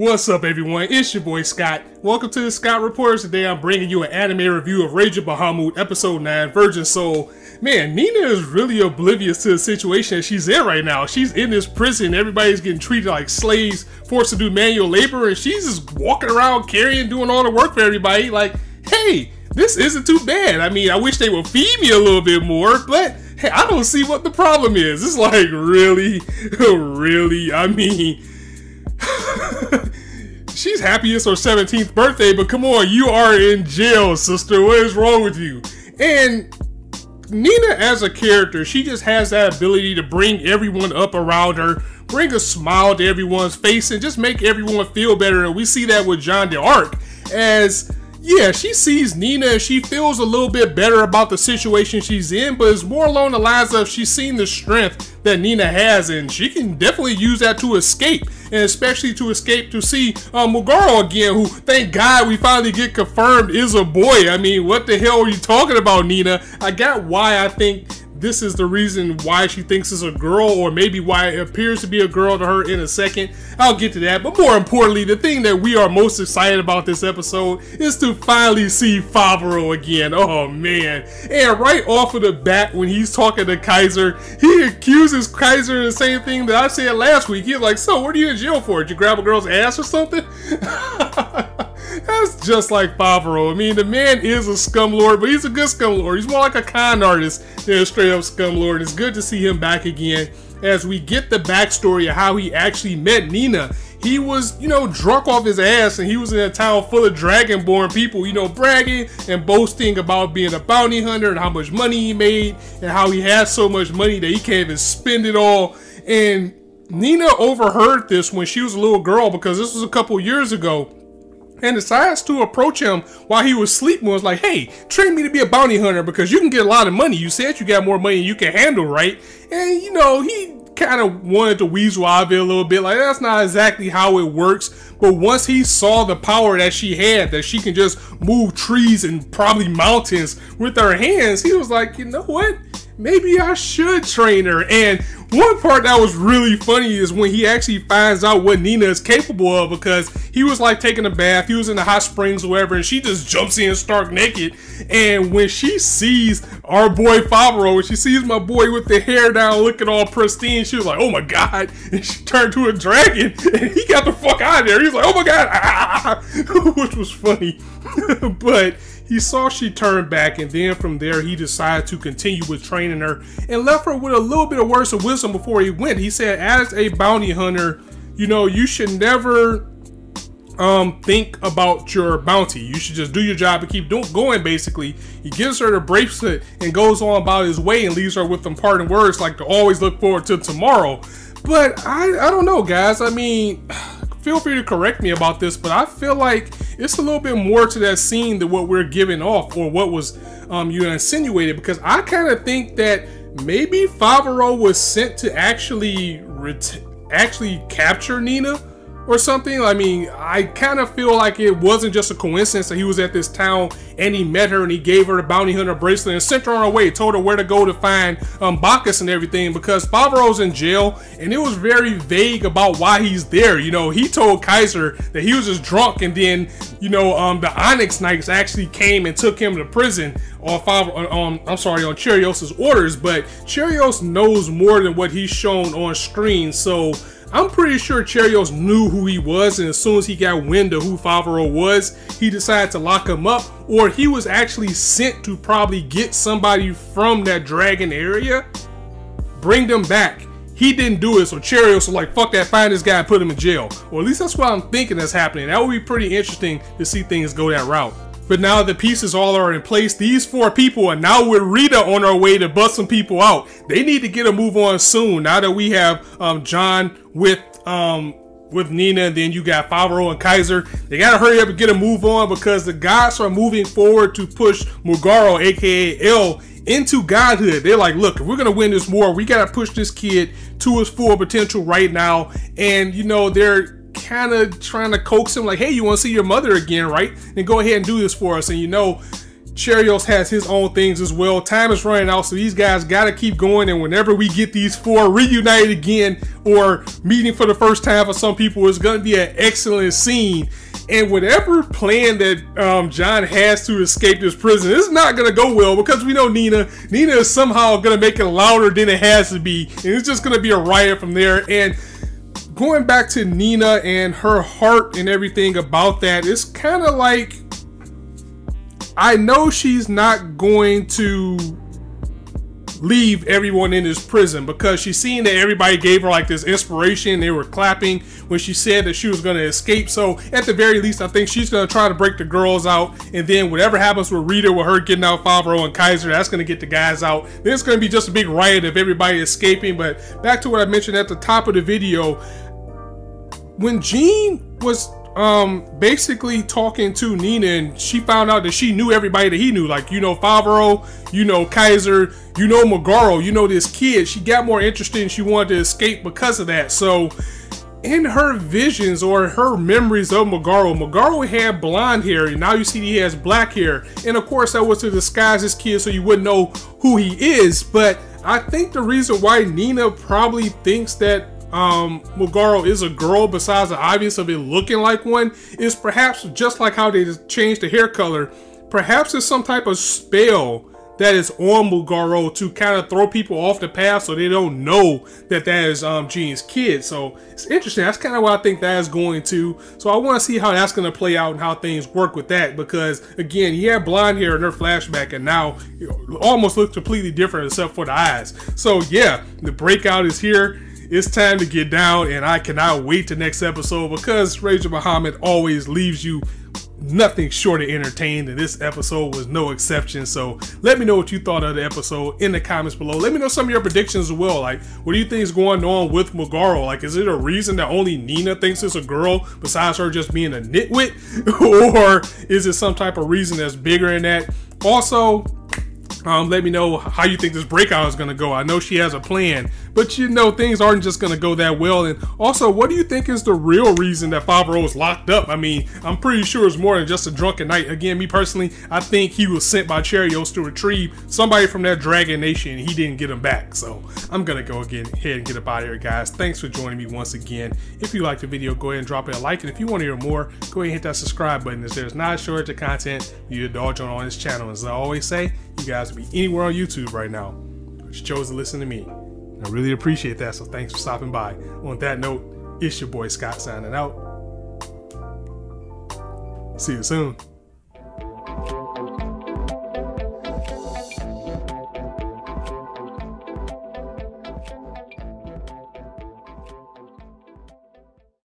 What's up, everyone? It's your boy Scott. Welcome to the Scott Reports. Today I'm bringing you an anime review of Rage of Bahamut, Episode 9, Virgin Soul. Man, Nina is really oblivious to the situation that she's in right now. She's in this prison. Everybody's getting treated like slaves, forced to do manual labor, and she's just walking around carrying, doing all the work for everybody. Like, hey, this isn't too bad. I mean, I wish they would feed me a little bit more, but hey, I don't see what the problem is. It's like, really, I mean... She's happy it's her 17th birthday, but come on, you are in jail, sister. What is wrong with you? And Nina, as a character, she just has that ability to bring everyone up around her, bring a smile to everyone's face, and just make everyone feel better. And we see that with Jean d'Arc, as yeah, she sees Nina and she feels a little bit better about the situation she's in, but it's more along the lines of she's seen the strength that Nina has, and she can definitely use that to escape, and especially to escape to see Mugaro again, who, thank God, we finally get confirmed is a boy. I mean, what the hell are you talking about, Nina? I got why I think this is the reason why she thinks it's a girl, or maybe why it appears to be a girl to her in a second. I'll get to that, but more importantly, the thing that we are most excited about this episode is to finally see Fatheful again. Oh man. And right off of the bat, when he's talking to Kaiser, he accuses Kaiser of the same thing that I said last week. He's like, so what are you in jail for? Did you grab a girl's ass or something? That's just like Fatheful. I mean, the man is a scumlord, but he's a good scumlord. He's more like a con artist than a straight up scumlord. It's good to see him back again as we get the backstory of how he actually met Nina. He was, you know, drunk off his ass, and he was in a town full of dragonborn people, you know, bragging and boasting about being a bounty hunter and how much money he made and how he has so much money that he can't even spend it all. And Nina overheard this when she was a little girl, because this was a couple years ago, and decides to approach him while he was sleeping. Was like, hey, train me to be a bounty hunter because you can get a lot of money. You said you got more money than you can handle, right? And, you know, he kind of wanted to weasel out of it a little bit. Like, that's not exactly how it works. But once he saw the power that she had, that she can just move trees and probably mountains with her hands, he was like, you know what? Maybe I should train her. And one part that was really funny is when he actually finds out what Nina is capable of, because he was like taking a bath, he was in the hot springs or whatever, and she just jumps in stark naked. And when she sees our boy Fatheful, when she sees my boy with the hair down looking all pristine, she was like, oh my god. And she turned to a dragon and he got the fuck out of there. He's like, oh my god, which was funny. But he saw she turned back, and then from there he decided to continue with training her and left her with a little bit of words of wisdom before he went. He said, as a bounty hunter, you know, you should never think about your bounty. You should just do your job and keep going, basically. He gives her the bracelet and goes on about his way and leaves her with some parting words like to always look forward to tomorrow. But I don't know, guys. I mean, feel free to correct me about this, but I feel like it's a little bit more to that scene than what we're giving off, or what was you insinuated, because I kind of think that maybe Fatheful was sent to actually capture Nina or something. I mean, I kind of feel like it wasn't just a coincidence that he was at this town and he met her and he gave her the bounty hunter bracelet and sent her on her way, told her where to go to find Bacchus and everything, because Fatheful's in jail and it was very vague about why he's there. You know, he told Kaiser that he was just drunk, and then, you know, the Onyx Knights actually came and took him to prison on on Cherios' orders, but Cherios knows more than what he's shown on screen, so I'm pretty sure Cherios knew who he was, and as soon as he got wind of who Fatheful was, he decided to lock him up, or he was actually sent to probably get somebody from that dragon area, bring them back. He didn't do it, so Cherios was like, fuck that, find this guy and put him in jail. Or at least that's what I'm thinking that's happening. That would be pretty interesting to see things go that route. But now the pieces all are in place. These 4 people are now with Rita on our way to bust some people out. They need to get a move on soon. Now that we have John with Nina, and then you got Fatheful and Kaiser. They gotta hurry up and get a move on, because the gods are moving forward to push Mugaro, aka L, into godhood. They're like, look, if we're gonna win this war, we gotta push this kid to his full potential right now. And you know, they're kind of trying to coax him like, hey, you want to see your mother again, right? Then go ahead and do this for us. And you know, Cheerios has his own things as well. Time is running out, so these guys got to keep going. And whenever we get these four reunited again or meeting for the first time for some people, it's going to be an excellent scene. And whatever plan that John has to escape this prison, it's not going to go well because we know Nina is somehow going to make it louder than it has to be. And it's just going to be a riot from there. And going back to Nina and her heart and everything about that, it's kind of like, I know she's not going to leave everyone in this prison because she's seen that everybody gave her like this inspiration. They were clapping when she said that she was going to escape. So at the very least, I think she's going to try to break the girls out. And then whatever happens with Rita, with her getting out Favreau and Kaiser, that's going to get the guys out. Then it's going to be just a big riot of everybody escaping. But back to what I mentioned at the top of the video, when Gene was basically talking to Nina and she found out that she knew everybody that he knew, like, you know, Favreau, you know, Kaiser, you know, Megaro, you know, this kid, she got more interested and she wanted to escape because of that. So in her visions or her memories of Megaro had blonde hair, and now you see he has black hair, and of course that was to disguise his kid so you wouldn't know who he is. But I think the reason why Nina probably thinks that Megaro is a girl, besides the obvious of it looking like one, is perhaps just like how they just changed the hair color. Perhaps it's some type of spell that is on Megaro to kind of throw people off the path so they don't know that that is Gene's kid. So it's interesting. That's kind of what I think that is going to. So I want to see how that's going to play out and how things work with that, because again, he had blonde hair in her flashback and now almost looks completely different except for the eyes. So yeah, the breakout is here. It's time to get down, and I cannot wait to next episode because Rage of Bahamut always leaves you nothing short of entertained, and this episode was no exception. So let me know what you thought of the episode in the comments below. Let me know some of your predictions as well. Like, what do you think is going on with Megaro? Like, is it a reason that only Nina thinks it's a girl besides her just being a nitwit? Or is it some type of reason that's bigger than that? Also, let me know how you think this breakout is going to go. I know she has a plan, but you know things aren't just going to go that well. And also, what do you think is the real reason that Favreau was locked up? I mean, I'm pretty sure it's more than just a drunken night. Again, me personally, I think he was sent by Cheerios to retrieve somebody from that Dragon Nation, and he didn't get him back. So I'm going to go ahead and get up out of here, guys. Thanks for joining me once again. If you liked the video, go ahead and drop it a like. And if you want to hear more, go ahead and hit that subscribe button, as there's not a shortage of content you indulge on this channel. As I always say, you guys be anywhere on YouTube right now, but you chose to listen to me. I really appreciate that, so thanks for stopping by. On that note, it's your boy Scott signing out. See you soon.